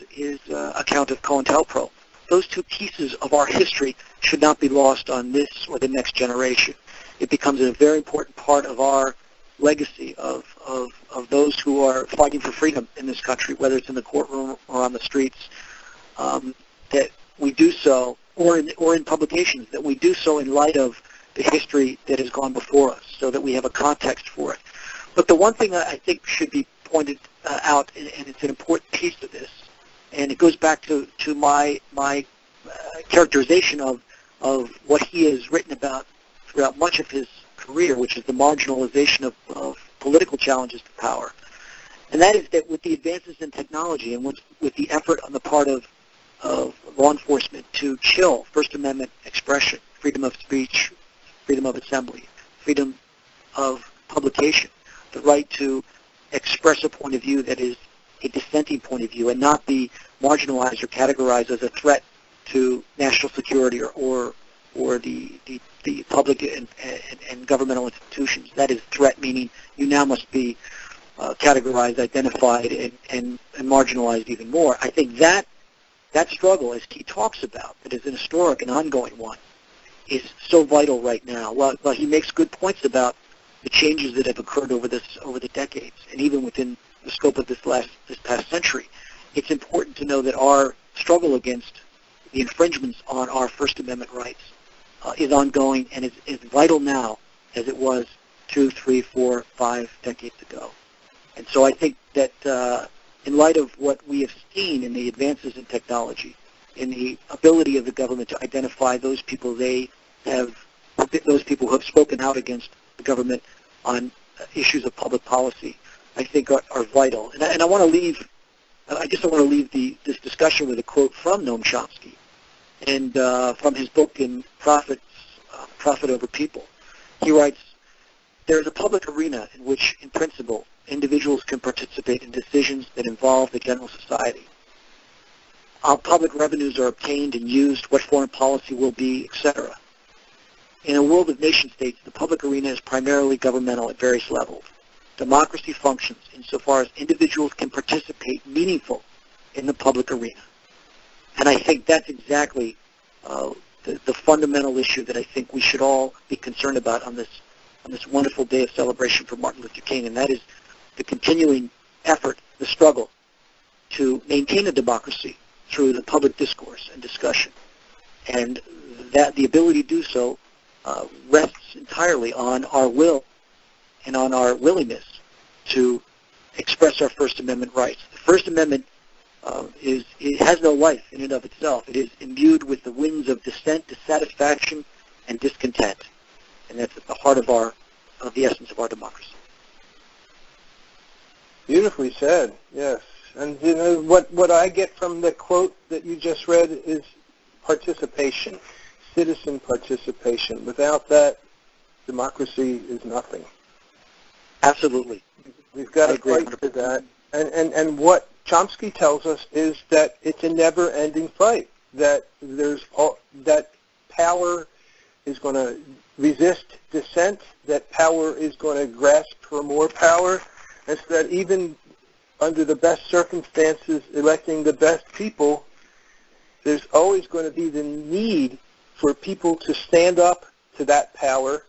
account of COINTELPRO. Those two pieces of our history should not be lost on this or the next generation. It becomes a very important part of our legacy of those who are fighting for freedom in this country, whether it's in the courtroom or on the streets, that we do so, or in publications, that we do so in light of the history that has gone before us, so that we have a context for it. But the one thing I think should be pointed out, and it's an important piece of this, and it goes back to my characterization of what he has written about throughout much of his career, which is the marginalization of political challenges to power. And that is that with the advances in technology and with the effort on the part of law enforcement to chill First Amendment expression, freedom of speech, freedom of assembly, freedom of publication, the right to express a point of view that is a dissenting point of view and not be marginalized or categorized as a threat to national security or the public and governmental institutions. That is threat, meaning you now must be categorized, identified, and marginalized even more. I think that struggle, as he talks about, that is an historic and ongoing one, is so vital right now. While he makes good points about the changes that have occurred over the decades, and even within the scope of this past century, it's important to know that our struggle against the infringements on our First Amendment rights is ongoing and is vital now as it was 2, 3, 4, 5 decades ago. And so I think that in light of what we have seen in the advances in technology, in the ability of the government to identify those people who have spoken out against the government on issues of public policy, I think are vital. And I want to leave. I guess I want to leave this discussion with a quote from Noam Chomsky, and from his book in Profit Over People. He writes, "There is a public arena in which, in principle, individuals can participate in decisions that involve the general society. How public revenues are obtained and used, what foreign policy will be, etc. In a world of nation-states, the public arena is primarily governmental at various levels. Democracy functions insofar as individuals can participate meaningful in the public arena." And I think that's exactly the fundamental issue that I think we should all be concerned about on this wonderful day of celebration for Martin Luther King, and that is the continuing effort, the struggle to maintain a democracy through the public discourse and discussion. And that the ability to do so rests entirely on our will and on our willingness to express our First Amendment rights. The First Amendment it has no life in and of itself. It is imbued with the winds of dissent, dissatisfaction, and discontent, and that's at the heart of the essence of our democracy. Beautifully said. Yes, and you know what I get from the quote that you just read is participation, citizen participation. Without that, democracy is nothing. Absolutely. We've got to fight for that. And what Chomsky tells us is that it's a never-ending fight, that that power is going to resist dissent, that power is going to grasp for more power, and so that even under the best circumstances, electing the best people, there's always going to be the need for people to stand up to that power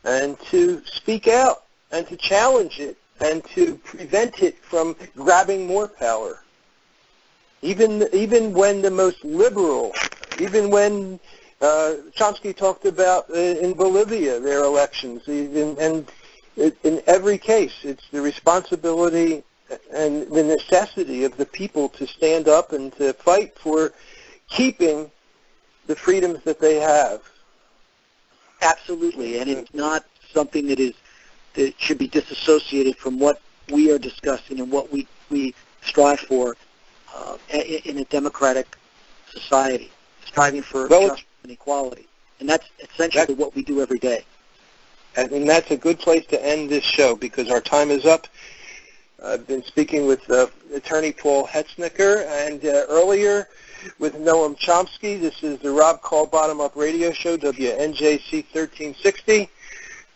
and to speak out and to challenge it and to prevent it from grabbing more power. Even when the most liberal, even when Chomsky talked about in Bolivia their elections, and in every case, it's the responsibility and the necessity of the people to stand up and to fight for keeping the freedoms that they have. Absolutely, and it's not something that should be disassociated from what we are discussing and what we strive for in a democratic society, striving for justice and equality. And that's essentially what we do every day. And that's a good place to end this show because our time is up. I've been speaking with attorney Paul Hetznecker and earlier with Noam Chomsky. This is the Rob Kall Bottom Up Radio Show, WNJC 1360.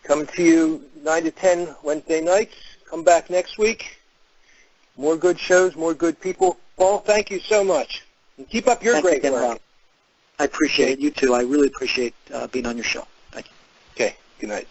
Coming to you 9 to 10 Wednesday nights. Come back next week. More good shows, more good people. Paul, thank you so much. And keep up your great work. Rob. I appreciate it. You too. I really appreciate being on your show. Thank you. Okay. Good night.